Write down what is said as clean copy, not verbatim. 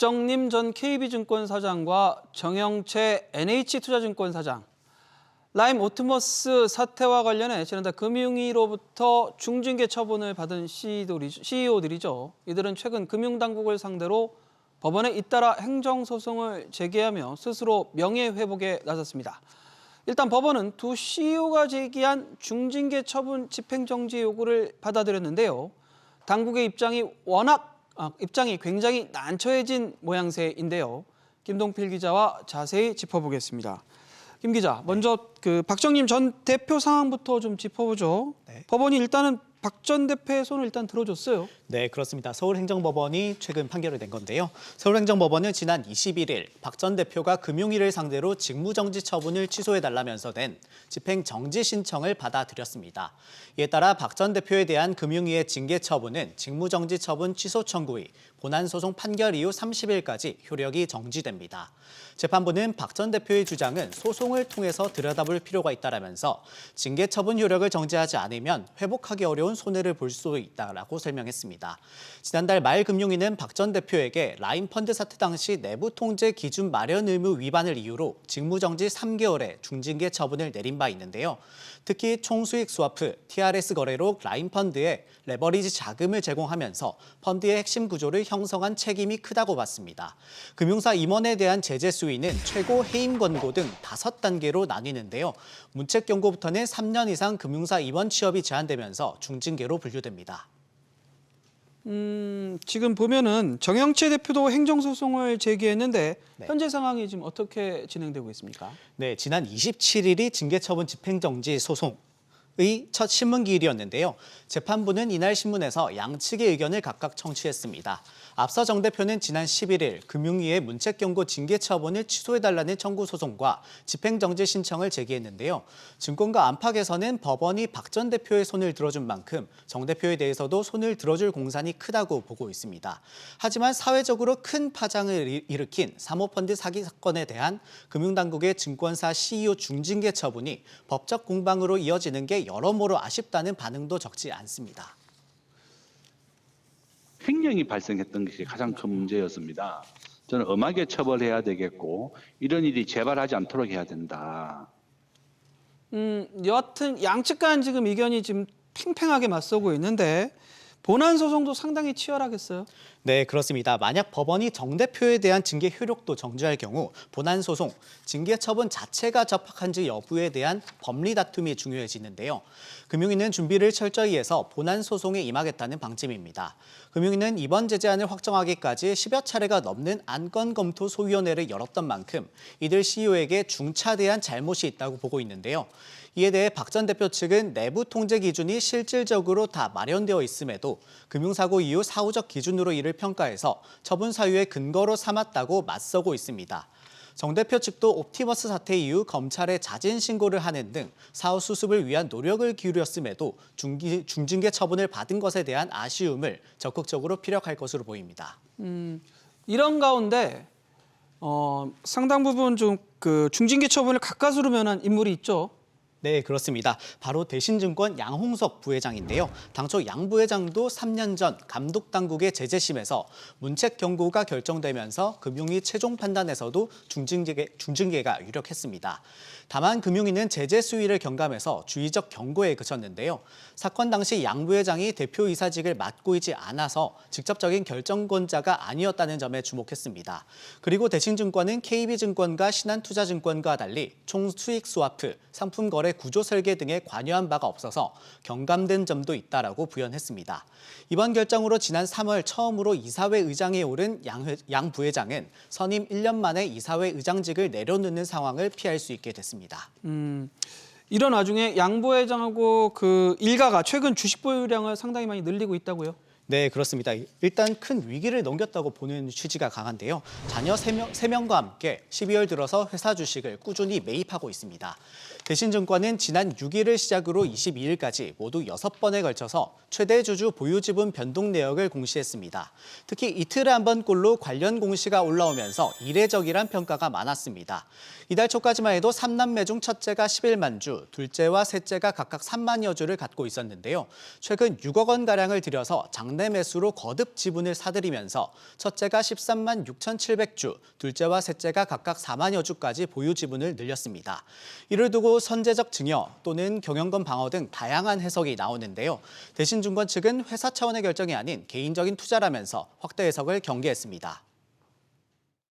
박정림 전 KB증권 사장과 정영채 NH투자증권 사장, 라임 오트머스 사태와 관련해 지난달 금융위로부터 중징계 처분을 받은 CEO들이죠. 이들은 최근 금융당국을 상대로 법원에 잇따라 행정소송을 제기하며 스스로 명예회복에 나섰습니다. 일단 법원은 두 CEO가 제기한 중징계 처분 집행정지 요구를 받아들였는데요. 당국의 입장이 굉장히 난처해진 모양새인데요. 김동필 기자와 자세히 짚어보겠습니다. 김 기자, 먼저 박정림 전 대표 상황부터 좀 짚어보죠. 네. 법원이 일단은 박 전 대표의 손을 일단 들어줬어요. 네, 그렇습니다. 서울행정법원이 최근 판결을 낸 건데요. 서울행정법원은 지난 21일 박 전 대표가 금융위를 상대로 직무정지 처분을 취소해달라면서 낸 집행정지 신청을 받아들였습니다. 이에 따라 박 전 대표에 대한 금융위의 징계 처분은 직무정지 처분 취소 청구의 본안소송 판결 이후 30일까지 효력이 정지됩니다. 재판부는 박 전 대표의 주장은 소송을 통해서 들여다볼 필요가 있다라면서 징계 처분 효력을 정지하지 않으면 회복하기 어려운 손해를 볼 수 있다라고 설명했습니다. 지난달 말 금융위는 박 전 대표에게 라임펀드 사태 당시 내부 통제 기준 마련 의무 위반을 이유로 직무정지 3개월의 중징계 처분을 내린 바 있는데요. 특히 총수익 스와프, TRS 거래로 라임펀드에 레버리지 자금을 제공하면서 펀드의 핵심 구조를 형성한 책임이 크다고 봤습니다. 금융사 임원에 대한 제재 수위는 최고 해임 권고 등 5단계로 나뉘는데요. 문책 경고부터는 3년 이상 금융사 임원 취업이 제한되면서 중징계로 분류됩니다. 지금 보면은 정영채 대표도 행정소송을 제기했는데 네. 현재 상황이 지금 어떻게 진행되고 있습니까? 네, 지난 27일이 징계처분 집행정지 소송의 첫 신문기일이었는데요. 재판부는 이날 신문에서 양측의 의견을 각각 청취했습니다. 앞서 정 대표는 지난 11일 금융위의 문책경고 징계 처분을 취소해달라는 청구 소송과 집행정지 신청을 제기했는데요. 증권가 안팎에서는 법원이 박 전 대표의 손을 들어준 만큼 정 대표에 대해서도 손을 들어줄 공산이 크다고 보고 있습니다. 하지만 사회적으로 큰 파장을 일으킨 사모펀드 사기 사건에 대한 금융당국의 증권사 CEO 중징계 처분이 법적 공방으로 이어지는 게 여러모로 아쉽다는 반응도 적지 않습니다. 횡령이 발생했던 것이 가장 큰 문제였습니다. 저는 엄하게 처벌해야 되겠고 이런 일이 재발하지 않도록 해야 된다. 여하튼 양측 간 지금 의견이 지금 팽팽하게 맞서고 있는데 본안 소송도 상당히 치열하겠어요? 네, 그렇습니다. 만약 법원이 정 대표에 대한 징계 효력도 정지할 경우 본안 소송, 징계 처분 자체가 적합한지 여부에 대한 법리 다툼이 중요해지는데요. 금융위는 준비를 철저히 해서 본안 소송에 임하겠다는 방침입니다. 금융위는 이번 제재안을 확정하기까지 10여 차례가 넘는 안건 검토 소위원회를 열었던 만큼 이들 CEO에게 중차대한 잘못이 있다고 보고 있는데요. 이에 대해 박 전 대표 측은 내부 통제 기준이 실질적으로 다 마련되어 있음에도 금융사고 이후 사후적 기준으로 이를 평가해서 처분 사유의 근거로 삼았다고 맞서고 있습니다. 정 대표 측도 옵티머스 사태 이후 검찰에 자진 신고를 하는 등 사후 수습을 위한 노력을 기울였음에도 중징계 처분을 받은 것에 대한 아쉬움을 적극적으로 피력할 것으로 보입니다. 이런 가운데 상당 부분 좀 중징계 처분을 가까스로 면한 인물이 있죠. 네, 그렇습니다. 바로 대신증권 양홍석 부회장인데요. 당초 양 부회장도 3년 전 감독당국의 제재심에서 문책 경고가 결정되면서 금융위 최종 판단에서도 중징계가 유력했습니다. 다만 금융위는 제재 수위를 경감해서 주의적 경고에 그쳤는데요. 사건 당시 양 부회장이 대표이사직을 맡고 있지 않아서 직접적인 결정권자가 아니었다는 점에 주목했습니다. 그리고 대신증권은 KB증권과 신한투자증권과 달리 총수익 스와프, 상품 거래 구조 설계 등에 관여한 바가 없어서 경감된 점도 있다라고 부연했습니다. 이번 결정으로 지난 3월 처음으로 이사회 의장에 오른 양 부회장은 선임 1년 만에 이사회 의장직을 내려놓는 상황을 피할 수 있게 됐습니다. 이런 와중에 양 부회장하고 일가가 최근 주식 보유량을 상당히 많이 늘리고 있다고요? 네, 그렇습니다. 일단 큰 위기를 넘겼다고 보는 취지가 강한데요. 자녀 3명과 함께 12월 들어서 회사 주식을 꾸준히 매입하고 있습니다. 대신증권은 지난 6일을 시작으로 22일까지 모두 6번에 걸쳐서 최대 주주 보유 지분 변동 내역을 공시했습니다. 특히 이틀에 한 번꼴로 관련 공시가 올라오면서 이례적이란 평가가 많았습니다. 이달 초까지만 해도 3남매 중 첫째가 11만 주, 둘째와 셋째가 각각 3만여 주를 갖고 있었는데요. 최근 6억 원가량을 들여서 장래 전매 매수로 거듭 지분을 사들이면서 첫째가 13만 6,700주, 둘째와 셋째가 각각 4만여 주까지 보유 지분을 늘렸습니다. 이를 두고 선제적 증여 또는 경영권 방어 등 다양한 해석이 나오는데요. 대신증권 측은 회사 차원의 결정이 아닌 개인적인 투자라면서 확대 해석을 경계했습니다.